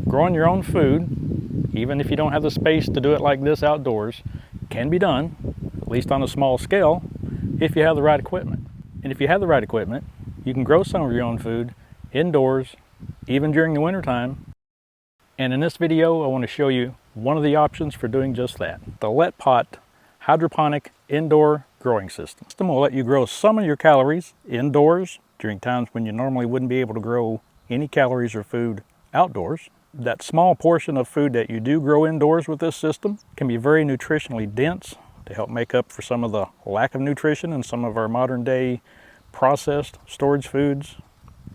Growing your own food, even if you don't have the space to do it like this outdoors, can be done, at least on a small scale, if you have the right equipment. And if you have the right equipment, you can grow some of your own food indoors, even during the winter time. And in this video, I want to show you one of the options for doing just that. The LetPot Hydroponic Indoor Growing System. This system will let you grow some of your calories indoors during times when you normally wouldn't be able to grow any calories or food outdoors. That small portion of food that you do grow indoors with this system can be very nutritionally dense to help make up for some of the lack of nutrition in some of our modern day processed storage foods,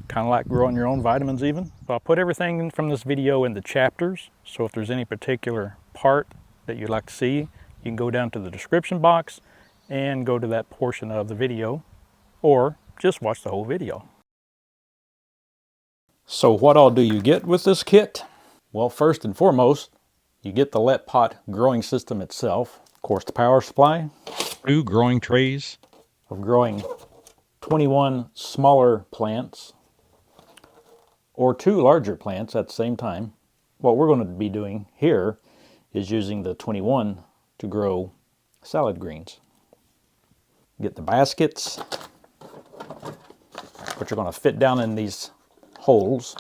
kind of like growing your own vitamins even. So I'll put everything from this video into chapters, so if there's any particular part that you'd like to see, you can go down to the description box and go to that portion of the video, or just watch the whole video. So what all do you get with this kit? Well, first and foremost, you get the LetPot growing system itself. Of course, the power supply, 2 growing trays of growing 21 smaller plants, or 2 larger plants at the same time. What we're going to be doing here is using the 21 to grow salad greens. Get the baskets, which are going to fit down in these holes.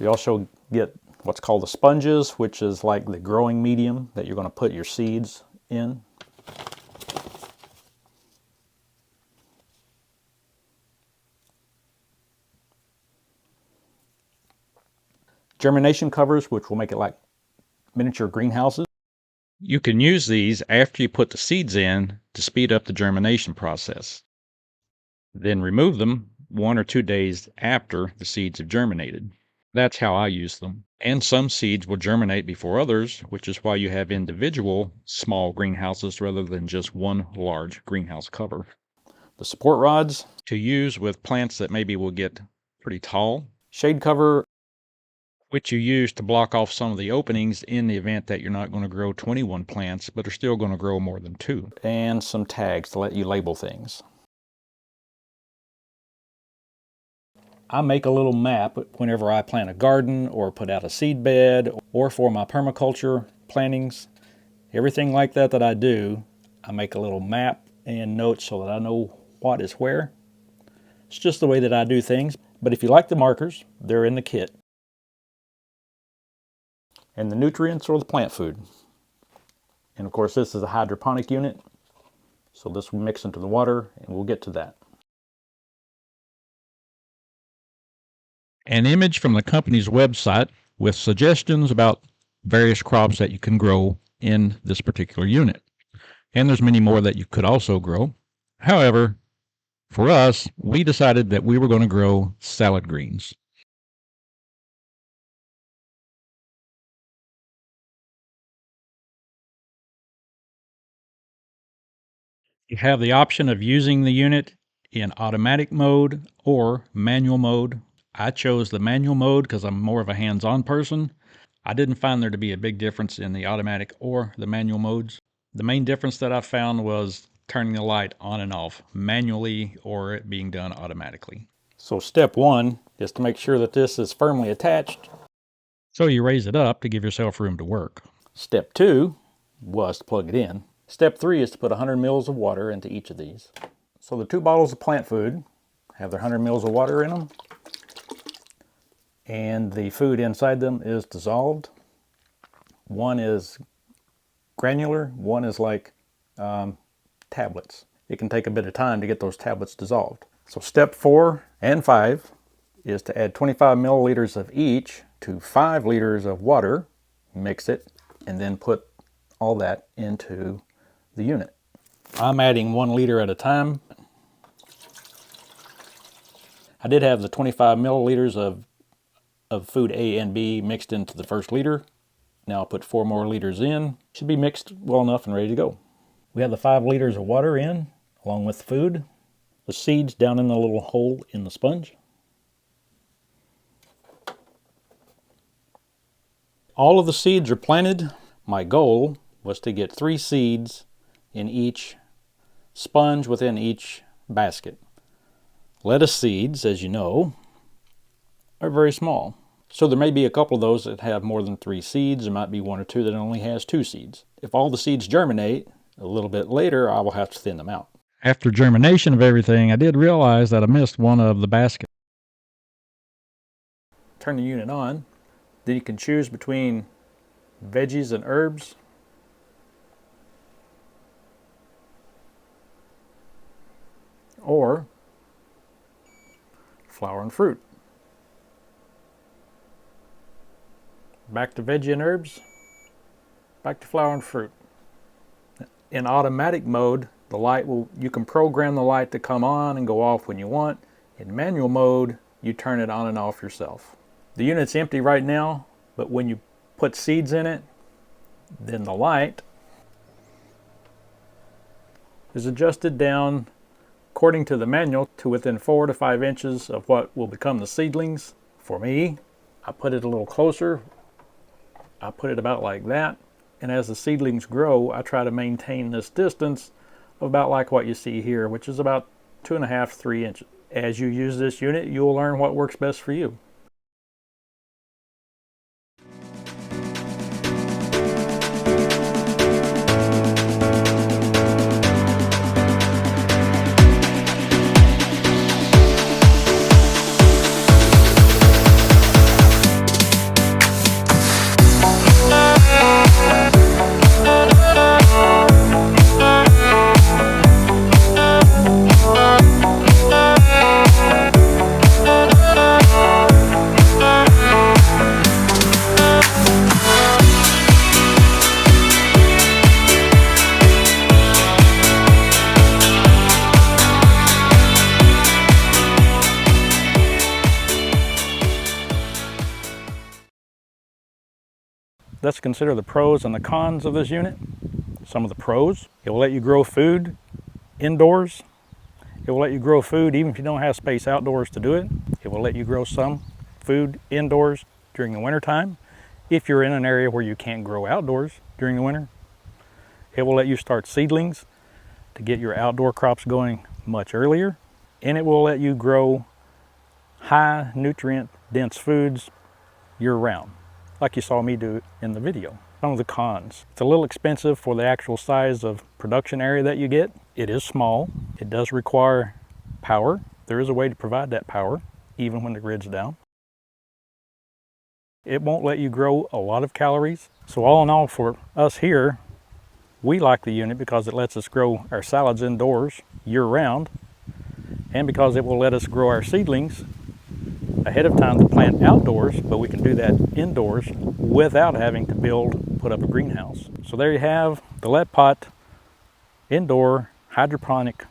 You also get what's called the sponges, which is like the growing medium that you're going to put your seeds in. Germination covers, which will make it like miniature greenhouses. You can use these after you put the seeds in to speed up the germination process. Then remove them 1 or 2 days after the seeds have germinated. That's how I use them. And some seeds will germinate before others, which is why you have individual small greenhouses rather than just one large greenhouse cover. The support rods to use with plants that maybe will get pretty tall. Shade cover, which you use to block off some of the openings in the event that you're not going to grow 21 plants, but are still going to grow more than 2. And some tags to let you label things. I make a little map whenever I plant a garden or put out a seed bed or for my permaculture plantings. Everything like that I do, I make a little map and notes so that I know what is where. It's just the way that I do things. But if you like the markers, they're in the kit. And the nutrients or the plant food. And of course, this is a hydroponic unit, so this will mix into the water, and we'll get to that. An image from the company's website with suggestions about various crops that you can grow in this particular unit. And there's many more that you could also grow. However, for us, we decided that we were going to grow salad greens. You have the option of using the unit in automatic mode or manual mode. I chose the manual mode because I'm more of a hands-on person. I didn't find there to be a big difference in the automatic or the manual modes. The main difference that I found was turning the light on and off manually or it being done automatically. So step 1 is to make sure that this is firmly attached. So you raise it up to give yourself room to work. Step 2 was to plug it in. Step 3 is to put 100 mils of water into each of these. So the 2 bottles of plant food have their 100 mils of water in them. And the food inside them is dissolved. One is granular, one is like tablets. It can take a bit of time to get those tablets dissolved. So step 4 and 5 is to add 25 milliliters of each to 5 liters of water, mix it, and then put all that into the unit. I'm adding 1 liter at a time. I did have the 25 milliliters of food A and B mixed into the first liter. Now I'll put 4 more liters in. Should be mixed well enough and ready to go. We have the 5 liters of water in, along with the food. The seeds down in the little hole in the sponge. All of the seeds are planted. My goal was to get 3 seeds in each sponge within each basket. Lettuce seeds, as you know, are very small. So there may be a couple of those that have more than 3 seeds. There might be 1 or 2 that only has 2 seeds. If all the seeds germinate, a little bit later, I will have to thin them out. After germination of everything, I did realize that I missed one of the baskets. Turn the unit on. Then you can choose between veggies and herbs. Or flower and fruit. Back to veggie and herbs, back to flower and fruit. In automatic mode, the light you can program the light to come on and go off when you want. In manual mode, you turn it on and off yourself. The unit's empty right now, but when you put seeds in it, then the light is adjusted down according to the manual to within 4 to 5 inches of what will become the seedlings. For me, I put it a little closer. I put it about like that, and as the seedlings grow, I try to maintain this distance of about like what you see here, which is about 2.5 to 3 inches. As you use this unit, you will learn what works best for you. Let's consider the pros and the cons of this unit. Some of the pros: it will let you grow food indoors. It will let you grow food even if you don't have space outdoors to do it. It will let you grow some food indoors during the winter time if you're in an area where you can't grow outdoors during the winter. It will let you start seedlings to get your outdoor crops going much earlier. And it will let you grow high nutrient dense foods year round, like you saw me do in the video. Some of the cons: it's a little expensive for the actual size of production area that you get. It is small. It does require power. There is a way to provide that power even when the grid's down. It won't let you grow a lot of calories. So all in all, for us here, we like the unit because it lets us grow our salads indoors year round, and because it will let us grow our seedlings ahead of time to plant outdoors, but we can do that indoors without having to put up a greenhouse. So there you have the LetPot indoor hydroponic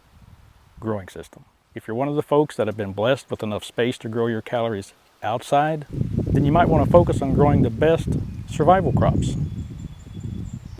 growing system. If you're one of the folks that have been blessed with enough space to grow your calories outside, then you might want to focus on growing the best survival crops.